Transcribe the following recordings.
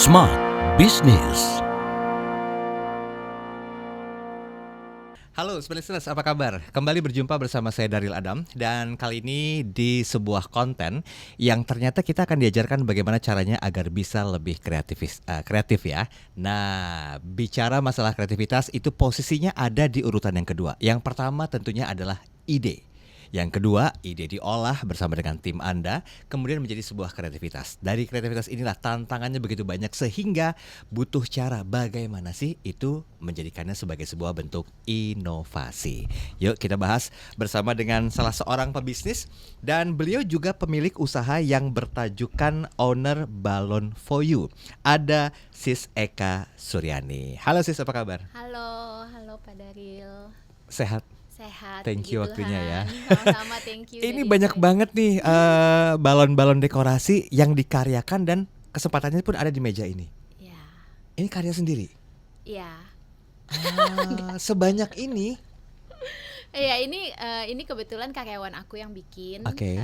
Smart Business. Halo Listeners, apa kabar? Kembali berjumpa bersama saya Daryl Adam. Dan kali ini di sebuah konten yang ternyata kita akan diajarkan bagaimana caranya agar bisa lebih kreatif ya. Nah, bicara masalah kreativitas itu posisinya ada di urutan yang kedua. Yang pertama tentunya adalah ide. Yang kedua, ide diolah bersama dengan tim Anda, kemudian menjadi sebuah kreativitas. Dari kreativitas inilah tantangannya begitu banyak sehingga butuh cara bagaimana sih itu menjadikannya sebagai sebuah bentuk inovasi. Yuk kita bahas bersama dengan salah seorang pebisnis dan beliau juga pemilik usaha yang bertajukan Owner Balloon for You. Ada Sis Eka Suryani. Halo Sis, apa kabar? Halo Pak Daryl. Sehat? Sehat. Thank you waktunya ya. Sama-sama, thank you. Ini banyak banget nih balon-balon dekorasi yang dikaryakan dan kesempatannya pun ada di meja ini. Ya. Ini karya sendiri? Iya. Sebanyak ini? Iya, ini kebetulan karyawan aku yang bikin. Oke.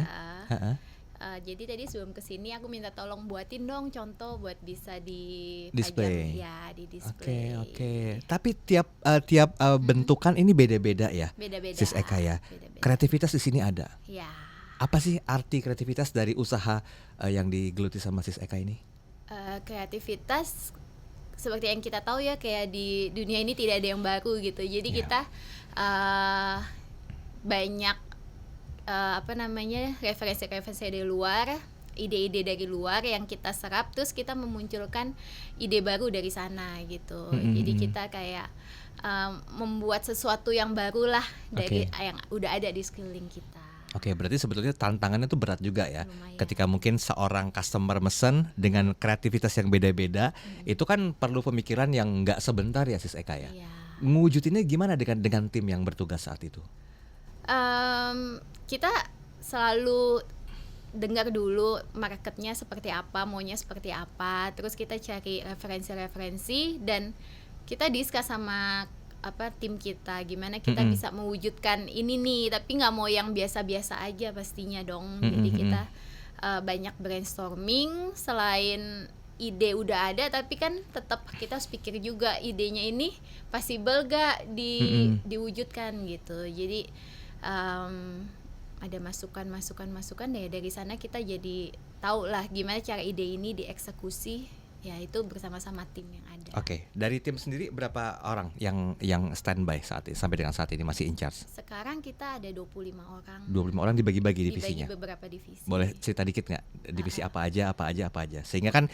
Jadi tadi sebelum kesini aku minta tolong buatin dong contoh buat bisa dipajang. Display. Ya, di display. Oke. Tapi tiap bentukan ini beda-beda ya? Beda-beda. Sis Eka ya. Beda-beda. Kreativitas di sini ada. Ya. Apa sih arti kreativitas dari usaha yang digeluti sama Sis Eka ini? Kreativitas seperti yang kita tahu ya, kayak di dunia ini tidak ada yang baru gitu. Jadi kita banyak referensi-referensi dari luar, ide-ide dari luar yang kita serap, terus kita memunculkan ide baru dari sana gitu. Jadi kita kayak membuat sesuatu yang baru lah dari yang udah ada di sekeliling kita. Oke, berarti sebetulnya tantangannya tuh berat juga ya. Lumayan. Ketika mungkin seorang customer mesen dengan kreativitas yang beda-beda, itu kan perlu pemikiran yang nggak sebentar ya Sis Eka ya. Iya. Mewujudinnya gimana dengan tim yang bertugas saat itu? Kita selalu dengar dulu marketnya seperti apa, maunya seperti apa, terus kita cari referensi-referensi dan kita discuss sama tim kita gimana kita bisa mewujudkan ini nih, tapi nggak mau yang biasa-biasa aja pastinya dong. Jadi kita banyak brainstorming, selain ide udah ada tapi kan tetap kita harus pikir juga idenya ini possible gak diwujudkan gitu. Jadi ada masukan ya, dari sana kita jadi tahu lah gimana cara ide ini dieksekusi, ya itu bersama-sama tim yang ada. Oke, dari tim sendiri berapa orang yang standby saat ini, sampai dengan saat ini masih in charge? Sekarang kita ada 25 orang. 25 orang dibagi-bagi divisinya. Dibagi beberapa divisi. Boleh cerita dikit nggak divisi apa aja, sehingga kan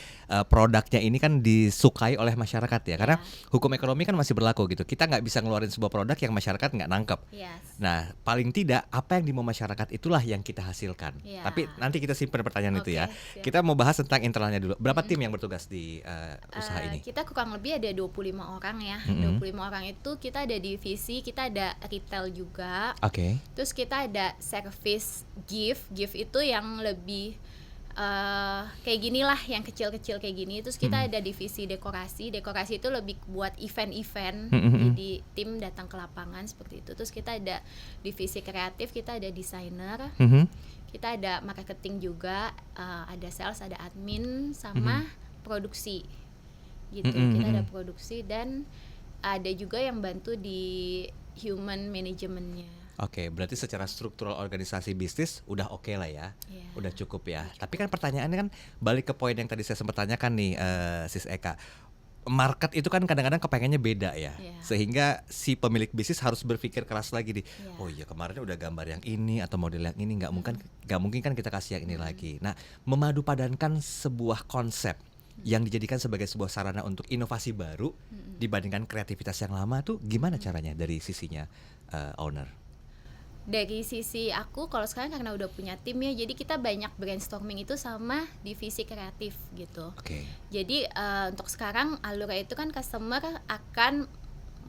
produknya ini kan disukai oleh masyarakat ya, karena hukum ekonomi kan masih berlaku gitu. Kita nggak bisa ngeluarin sebuah produk yang masyarakat nggak nangkep. Yes. Nah, paling tidak apa yang dimau masyarakat itulah yang kita hasilkan. Tapi nanti kita simpan pertanyaan itu ya. Siap. Kita mau bahas tentang internalnya dulu. Berapa tim yang bertugas di usaha ini? Kita kurang lebih ada 25 orang ya. 25 orang itu kita ada divisi, kita ada retail juga. Oke. Terus kita ada service gift itu yang lebih kayak gini lah, yang kecil-kecil kayak gini. Terus kita ada divisi dekorasi itu lebih buat event-event. Jadi tim datang ke lapangan seperti itu. Terus kita ada divisi kreatif, kita ada desainer, kita ada marketing juga, ada sales, ada admin, sama produksi gitu. Kita ada produksi dan ada juga yang bantu di human managementnya. Oke, berarti secara struktural organisasi bisnis udah oke lah ya, udah cukup ya. Tapi kan pertanyaannya kan balik ke poin yang tadi saya sempat tanyakan nih, Sis Eka. Market itu kan kadang-kadang kepengennya beda ya, sehingga si pemilik bisnis harus berpikir keras lagi nih. Oh iya, kemarin udah gambar yang ini atau model yang ini, nggak mungkin kan kita kasih yang ini lagi. Nah, memadupadankan sebuah konsep yang dijadikan sebagai sebuah sarana untuk inovasi baru dibandingkan kreativitas yang lama tuh gimana caranya dari sisinya owner? Dari sisi aku, kalau sekarang karena udah punya tim ya, jadi kita banyak brainstorming itu sama divisi kreatif gitu. Jadi untuk sekarang alurnya itu kan customer akan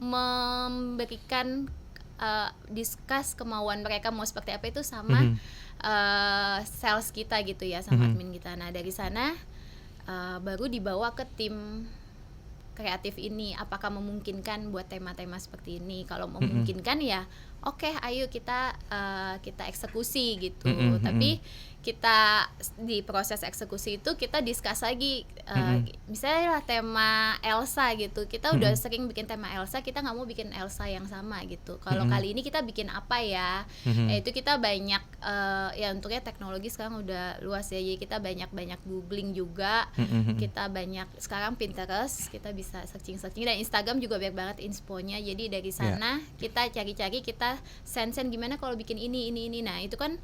memberikan discuss kemauan mereka mau seperti apa itu sama sales kita gitu ya, sama admin kita. Nah dari sana baru dibawa ke tim kreatif ini, apakah memungkinkan buat tema-tema seperti ini. Kalau memungkinkan ya oke, ayo kita eksekusi gitu. Mm-mm, Tapi kita di proses eksekusi itu kita discuss lagi, misalnya lah tema Elsa gitu, kita udah sering bikin tema Elsa, kita nggak mau bikin Elsa yang sama gitu. Kalau kali ini kita bikin apa ya? Itu kita banyak ya, untuknya teknologi sekarang udah luas ya, jadi kita banyak googling juga, kita banyak sekarang Pinterest, kita bisa searching dan Instagram juga banyak banget insponya. Jadi dari sana kita cari-cari, kita send gimana kalau bikin ini. Nah itu kan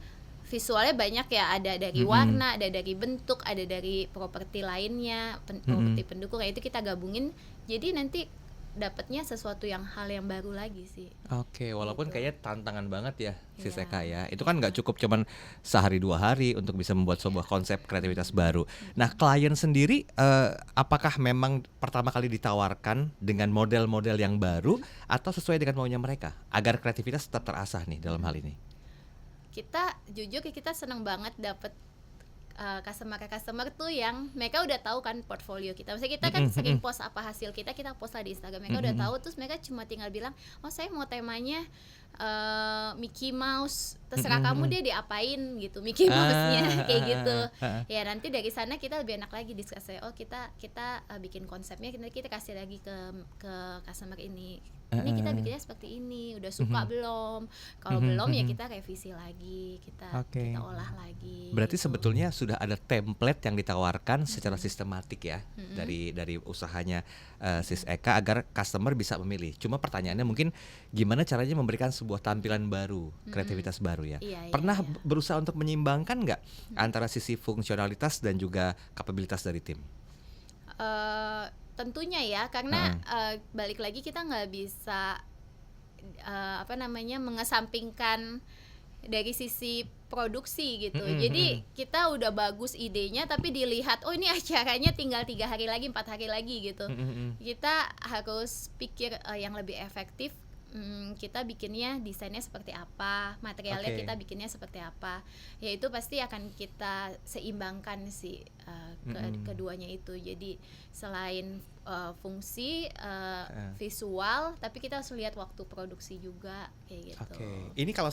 visualnya banyak ya, ada dari warna, ada dari bentuk, ada dari properti lainnya, properti pendukung, itu kita gabungin, jadi nanti dapatnya sesuatu hal yang baru lagi sih. Oke, walaupun Gitu. kayaknya tantangan banget ya si Iya. Seka ya. Itu kan nggak cukup cuman sehari 2 hari untuk bisa membuat sebuah konsep kreativitas baru. Nah, klien sendiri apakah memang pertama kali ditawarkan dengan model-model yang baru atau sesuai dengan maunya mereka agar kreativitas tetap terasah nih dalam hal ini? Kita jujur kita seneng banget dapet customer tuh yang mereka udah tahu kan portfolio kita. Maksudnya kita kan sering post apa hasil kita post lah di Instagram. Mereka udah tahu, terus mereka cuma tinggal bilang, oh saya mau temanya Mickey Mouse, terserah kamu deh diapain gitu, Mickey Mouse-nya kayak gitu. Ya nanti dari sana kita lebih enak lagi diskusi. Oh kita bikin konsepnya, kita kasih lagi ke customer ini. Ini kita bikinnya seperti ini, udah suka belum? Kalau belum ya kita revisi lagi, kita olah lagi. Berarti gitu. sebetulnya sudah ada template yang ditawarkan secara sistematik ya dari usahanya Sis Eka agar customer bisa memilih. Cuma pertanyaannya mungkin gimana caranya memberikan sebuah tampilan baru, kreativitas baru ya. Iya, Pernah iya. berusaha untuk menyeimbangkan nggak antara sisi fungsionalitas dan juga kapabilitas dari tim? Tentunya ya, karena balik lagi kita nggak bisa mengesampingkan dari sisi produksi gitu. Jadi kita udah bagus idenya, tapi dilihat oh ini acaranya tinggal 3 hari lagi, 4 hari lagi gitu. Kita harus pikir yang lebih efektif. Kita bikinnya desainnya seperti apa, materialnya kita bikinnya seperti apa, ya itu pasti akan kita seimbangkan sih keduanya itu. Jadi selain fungsi visual, tapi kita harus lihat waktu produksi juga kayak gitu. Ini kalau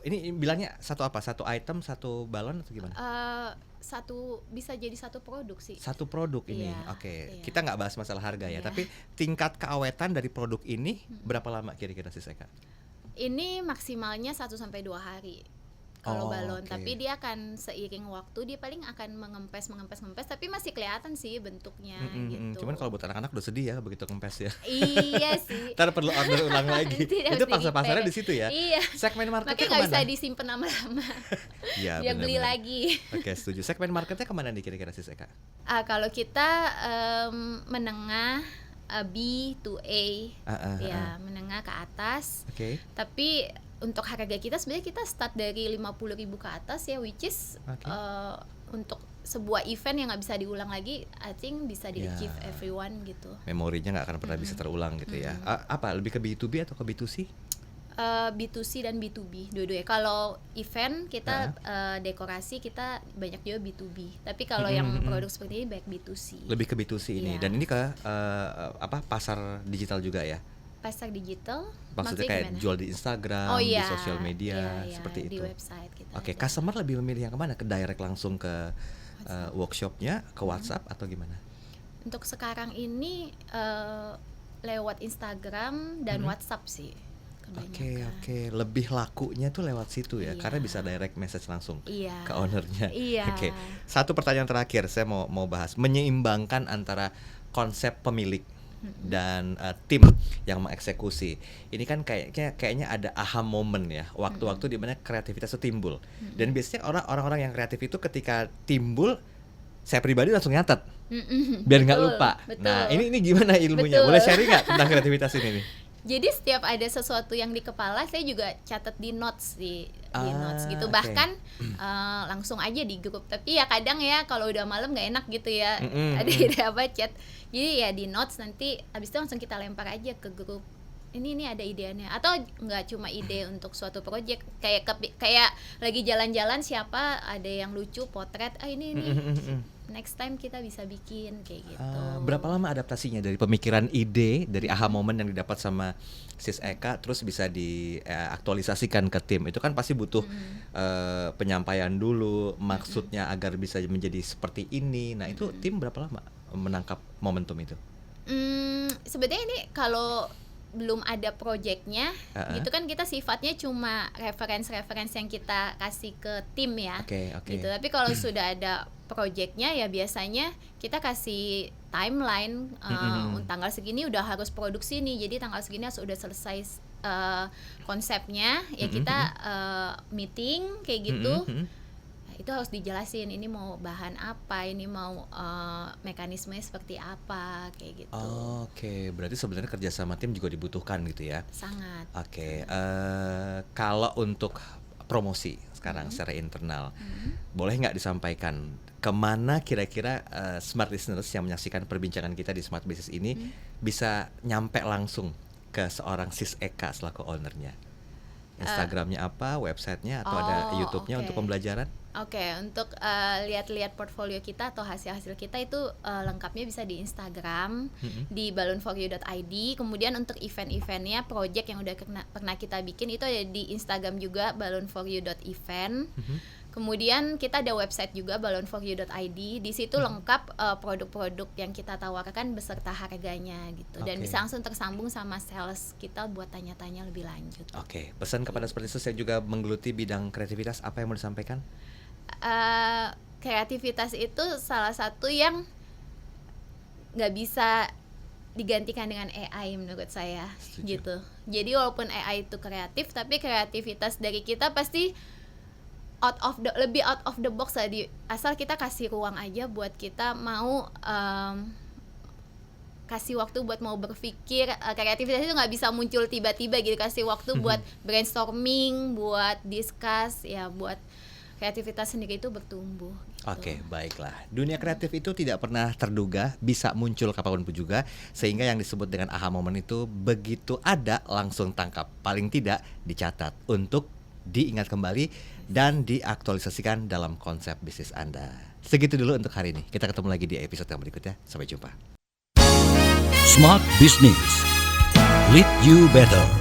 ini bilangnya satu apa? Satu item, satu balon atau gimana? Bisa jadi satu produk sih. Satu produk ini, Iya, iya. Kita nggak bahas masalah harga ya, Iya. tapi tingkat keawetan dari produk ini berapa lama kira-kira sih Eka? Ini maksimalnya 1-2 hari kalau balon, oke. tapi dia akan seiring waktu dia paling akan mengempes, tapi masih kelihatan sih bentuknya gitu. Cuman kalau buat anak-anak udah sedih ya begitu kempes ya. Iya sih. Ntar perlu order ulang lagi. Tidak Itu harus pangsa pasarnya di-repair. di situ ya. Iya. Segmen Makanya marketnya nggak bisa kemana? disimpan lama-lama. Iya, Dia beli benar-benar. lagi. Oke, setuju. Segmen marketnya kemana nih kira-kira sih Eka? Kalau kita menengah, B to A, ya menengah ke atas. Oke. Tapi untuk harga kita sebenarnya kita start dari 50.000 ke atas ya, which is untuk sebuah event yang nggak bisa diulang lagi, I think bisa di-achieve everyone gitu. Memorinya nggak akan pernah bisa terulang gitu ya. Apa lebih ke B2B atau ke B2C? B2C dan B2B dua-duanya. Kalau event kita dekorasi kita banyak juga B2B. Tapi kalau yang produk seperti ini banyak B2C. Lebih ke B2C ini. Iya. Dan ini ke pasar digital juga ya. Pasar digital Maksudnya kayak gimana? jual di Instagram, di sosial media, iya, seperti di itu. website kita. Oke, ada. customer lebih memilih yang kemana? Ke direct langsung ke workshopnya, ke WhatsApp atau gimana? Untuk sekarang ini lewat Instagram dan WhatsApp sih kebanyakan. Oke. Lebih lakunya tuh lewat situ ya, Iya. karena bisa direct message langsung Iya. ke ownernya. Iya. Oke. Satu pertanyaan terakhir, saya mau bahas menyeimbangkan antara konsep pemilik dan tim yang mengeksekusi. Ini kan kayaknya ada aha moment ya, waktu-waktu di mana kreativitas itu timbul. Dan biasanya orang-orang yang kreatif itu ketika timbul, saya pribadi langsung nyatet biar nggak Betul, lupa. betul. Nah, ini gimana ilmunya? Betul. Boleh sharing nggak tentang kreativitas ini nih? Jadi setiap ada sesuatu yang di kepala saya juga catat di notes di notes gitu. Oke. Bahkan langsung aja di grup. Tapi ya kadang ya kalau udah malam nggak enak gitu ya. Ada chat. Jadi ya di notes, nanti abis itu langsung kita lempar aja ke grup ini ada idenya, atau nggak cuma ide untuk suatu project, kayak lagi jalan-jalan siapa ada yang lucu potret, ini next time kita bisa bikin kayak gitu. Berapa lama adaptasinya dari pemikiran ide, dari aha moment yang didapat sama Sis Eka, terus bisa diaktualisasikan ke tim? Itu kan pasti butuh penyampaian dulu, maksudnya agar bisa menjadi seperti ini. Nah itu tim berapa lama menangkap momentum itu? Sebetulnya ini kalau belum ada projectnya, gitu kan kita sifatnya cuma reference yang kita kasih ke tim ya, gitu. Tapi kalau sudah ada projectnya ya biasanya kita kasih timeline, tanggal segini udah harus produksi nih, jadi tanggal segini harus udah selesai konsepnya, ya kita meeting kayak gitu. Itu harus dijelasin, ini mau bahan apa, ini mau mekanismenya seperti apa, kayak gitu. Oke, berarti sebenarnya kerja sama tim juga dibutuhkan gitu ya? Sangat. Oke, kalau untuk promosi sekarang secara internal, boleh nggak disampaikan kemana kira-kira smart listeners yang menyaksikan perbincangan kita di Smart Business ini bisa nyampe langsung ke seorang Sis Eka selaku ownernya? Instagramnya apa, websitenya, atau ada YouTube-nya untuk pembelajaran? Untuk lihat-lihat portfolio kita atau hasil-hasil kita itu lengkapnya bisa di Instagram, di balloonforyou.id. Kemudian untuk event-eventnya, project yang udah pernah kita bikin itu ada di Instagram juga, balloonforyou.event. Kemudian kita ada website juga, balloonforyou.id. Di situ lengkap produk-produk yang kita tawarkan beserta harganya gitu. Dan bisa langsung tersambung sama sales kita buat tanya-tanya lebih lanjut. Pesan kepada seperti itu, saya juga menggeluti bidang kreativitas, apa yang mau disampaikan? Kreativitas itu salah satu yang nggak bisa digantikan dengan AI menurut saya. Setuju. Gitu. Jadi walaupun AI itu kreatif, tapi kreativitas dari kita pasti lebih out of the box lah, asal kita kasih ruang aja buat kita mau kasih waktu buat mau berpikir. Kreativitas itu nggak bisa muncul tiba-tiba gitu, kasih waktu buat brainstorming, buat discuss, ya buat kreativitas sendiri itu bertumbuh gitu. Baiklah. Dunia kreatif itu tidak pernah terduga, bisa muncul kapanpun juga, sehingga yang disebut dengan aha moment itu begitu ada langsung tangkap, paling tidak dicatat untuk diingat kembali dan diaktualisasikan dalam konsep bisnis Anda. Segitu dulu untuk hari ini. Kita ketemu lagi di episode yang berikutnya. Sampai jumpa. Smart Business. Lead you better.